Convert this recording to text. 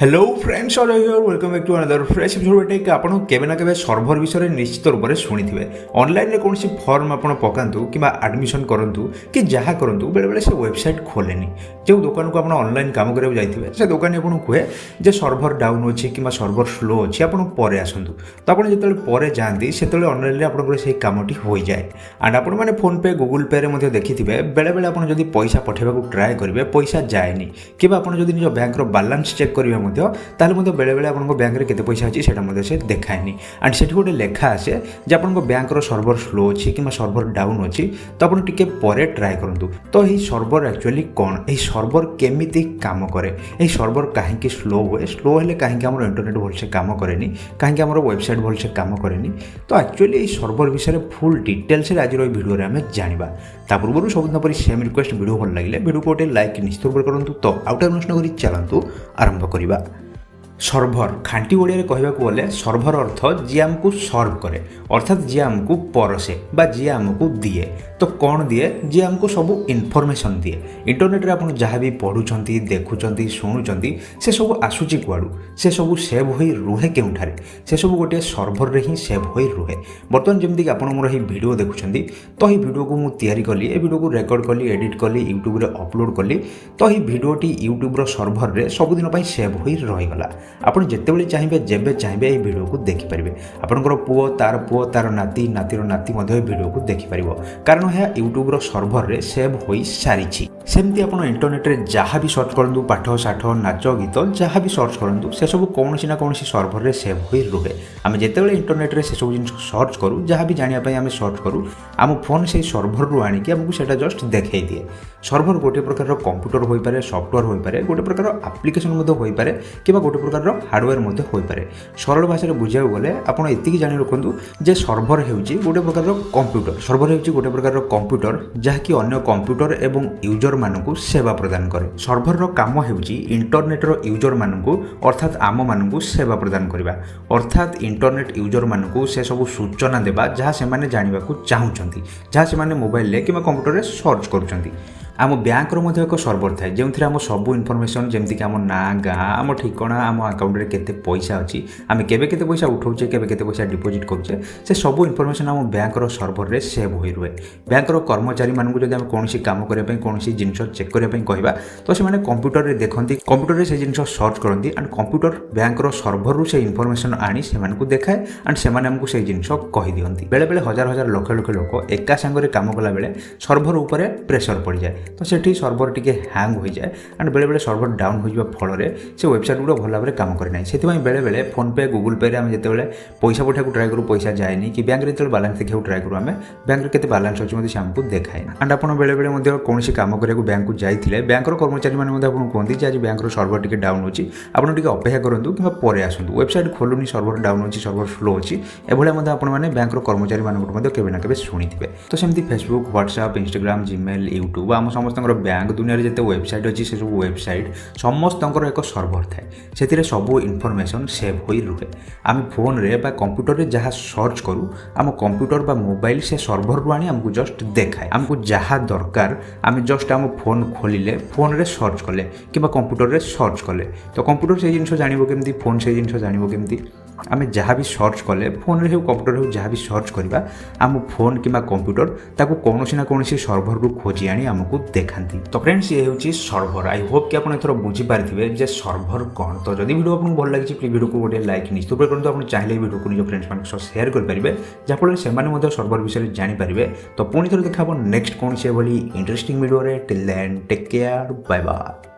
Hello friends और welcome back to another fresh episode कि आप केवे ना केवे सर्भर विषय निश्चित रूप से शुणी ऑनलाइन कौन फर्म आप पकातु कि आडमिशन करूँ कि जहाँ करूँ बेले बेले से वेबसाइट खोलेनि जो दुकान को आप ऑनलाइन काम कराया जाइए से दुकानी आपको कहे जे सर्भर डाउन अच्छी कि सर्भर स्लो अच्छी आप पर आसतु तो आप जो पर जाती से ऑनलाइन आपंकर से कमटी हो जाए एंड आप फोन पे गूगल पे देखी बेले बेले आप पैसा पठेबा ट्राए करेंगे पैसा जाएनि कि आप निज बैंक बालांस चेक करेंगे ताले बेले बेले आप बैंक में केते पैसा अच्छी से देखाएनि एंड से गोटे लेखा आसे जे आप बैंक सर्भर स्लो अच्छी कि सर्भर डाउन अच्छी तो आप टिके परे ट्राए करूँ तो यही सर्भर एक्चुअली कौन यही सर्भर केमिति काम करे यही सर्भर कहीं स्लो हुए स्लो हेल्ले कहीं इंटरनेट भलसे काम कैनि कहीं वेबसाइट भलसे काम कैनि तो एक्चुअली यही सर्भर विषय फुल डिटेल्स आज भिडियो आम जाना ता पूर्व सब परी सेम रिक्वेस्ट भिडियो भल लगे भिडियो को गोटे लाइक निश्चित रूप करूँ तो आउट प्रश्न कर चलतु आरंभ करवा सर्भर खांटी ओडिया कहवाक गले सर्भर अर्थ जी आमको सर्व करे अर्थात जी आमको परसे बा जी आमको दिए तो कौन दिए जी आमको सब इनफॉरमेशन दिए इंटरनेट रे आपन जहाँ भी पढ़ुंट देखुं शुणुंट से सब आसूची कुआड़ू से सब सेव हो रुहे केउठारे से सब गोटे सर्भर रे ही सेव हो रुहे बर्तमान जमीक आप मोर ये वीडियो देखुं तो ये वीडियो को मुझे तैयारी कली ए वीडियो को रेकर्ड कली एडिट कली यूट्यूब रे अपलोड कली तो ये वीडियोटी यूट्यूब सर्भर रे सबुदिन सेव हो रहीगला आपड़ जितेबाला चाहिए जेबे चाहिए ये वीडियो को देखिपारे आपंकर पुओ तार नाती नातीर नाती वीडियो को देखिपर कारण यह यूट्यूब सर्भर रे सेव हो सारी सेमती आप इंटरनेट रे जहाँ भी सर्च करूँ पाठ साठ नाच गीत जहाँ भी सर्च करूँ से सब कौन ना कौन सर्भर रे सेव हो रुहे आम जितेबाला इंटरनेट रे से सब जिन सर्च करूँ जहाँ भी जानापी आम सर्च करूँ आम फोन से सर्भर रू आणिकी आमको से जस्ट देखई दिए सर्भर गोटे प्रकार कंप्यूटर हो पारे सॉफ्टवेयर हो पारे गोटे प्रकार एप्लिकेशन हो पारे कि गोटे प्रकार हार्डवेयर हो पारे सरल भाषा बुझा गले आप ये जाणी रखुद जे सर्भर होउची गोटे प्रकार कंप्यूटर सर्भर होउची गोटे प्रकार कंप्यूटर जहाँकि अन्य कंप्यूटर एवं यूजर मानकु सेवा प्रदान करे सर्भर रो काम होउची इंटरनेट रो यूजर मानकु अर्थात आम मानकु सेवा प्रदान करबा अर्थात इंटरनेट यूजर मानकु से सब सूचना देबा जहाँ से माने जानिबा को चाहुचंती जहाँ से माने मोबाइल ले कि कंप्यूटर रे सर्च करूचंती आम बैंक एक सर्भर थाए जो आम सब इनफॉरमेशन जमीक आम ना गाँ आम ठिकाना आम अकाउंट रे केते पैसा अच्छी आम केबे केते पैसा उठाऊे केबे केते पैसा डिपोजिट करुचे से सब इनफॉरमेशन आम बैंक सर्भर रे सेव हो रुहे बैंक कर्मचारी मानक जब आम कौन काम करने कौन जिनस चेक करने कहवा तो से कंप्यूटर रे देखती कंप्यूटर रे से जिनस सर्च करती एंड कंप्यूटर बैंक सर्भर रू से इनफॉरमेशन आनी से देखाए एंड से आमको से जिनस कही दिखती बेले बेले हजार हजार लक्ष लक्ष लोक एका सांगे काम कला बेले सर्भर उपर प्रेसर पड़ जाए तो सेठी सर्भर टिके हैंग हो जाए एंड बेले बेले सर्भर डाउन हो फल से वेबसाइट गुड़ा भल भाव में काम करना से बेले बेले फोन पे गूगल पे आम जिते पैसा पठा ट्राए करूँ पैसा जाए कि बैंक जो बालांस देखा ट्राए करूँ आम बैंक के बालांस अच्छी से आमको देखाए एंड आप बेले बेले कौन काम कराया बैंक को जाइए बैंक कर्मचारी मैंने कहते आज बैंक सर्भर टी डाउन अच्छी आपड़ टे अपेक्षा करूँ कि पर आसतु वेबसाइट खोलुनी सर्भर डाउन अच्छी सर्भर स्लो अच्छी एभलिया आपने बैंक कर्मचारी मानक केवे ना केवे शुणिथे तो सेमती Facebook WhatsApp Instagram Gmail YouTube आम समस्त बैंक दुनिया रे जिते वेबसाइट अच्छी से सब वेबसाइट समस्त एक सर्भर थाए से सब इनफॉरमेशन सेव हो रुहे आम फोन रे बा कंप्यूटर रे जहाँ सर्च करूँ आम कंप्यूटर बा मोबाइल से सर्भर रू आनी आमको जस्ट देखाए आमको जहाँ दरकार आम जस्ट आम फोन खोलिले फोन रे सर्च कले कि कंप्यूटर रे सर्च कले तो कंप्यूटर से जिन जान केमती फोन से जिन जान केमती आम जहाँ भी सर्च कले फोन रे हो कंप्यूटर हो जहाँ भी सर्च करवा आम फोन कि कंप्यूटर ताको कौन ना कौन सर्भर रू खोजी आनी आमको देखाती तो फ्रेंड्स ये हूँ सर्भर आई होप कि आप एथर बुझीपारे जे सर्भर कौन तो जब वीडियो आपको भल लगी प्लीज वीडियो को गोटे लाइक निश्चित करूँ आप चाहिए वीडियो को निज फ्रेंड्स मान सेयार करेंगे जहाँफल से सर्भर विषय जानीपारे तो पुणी थोड़ा देखा नेक्स्ट कौन से interesting video till then take care bye bye.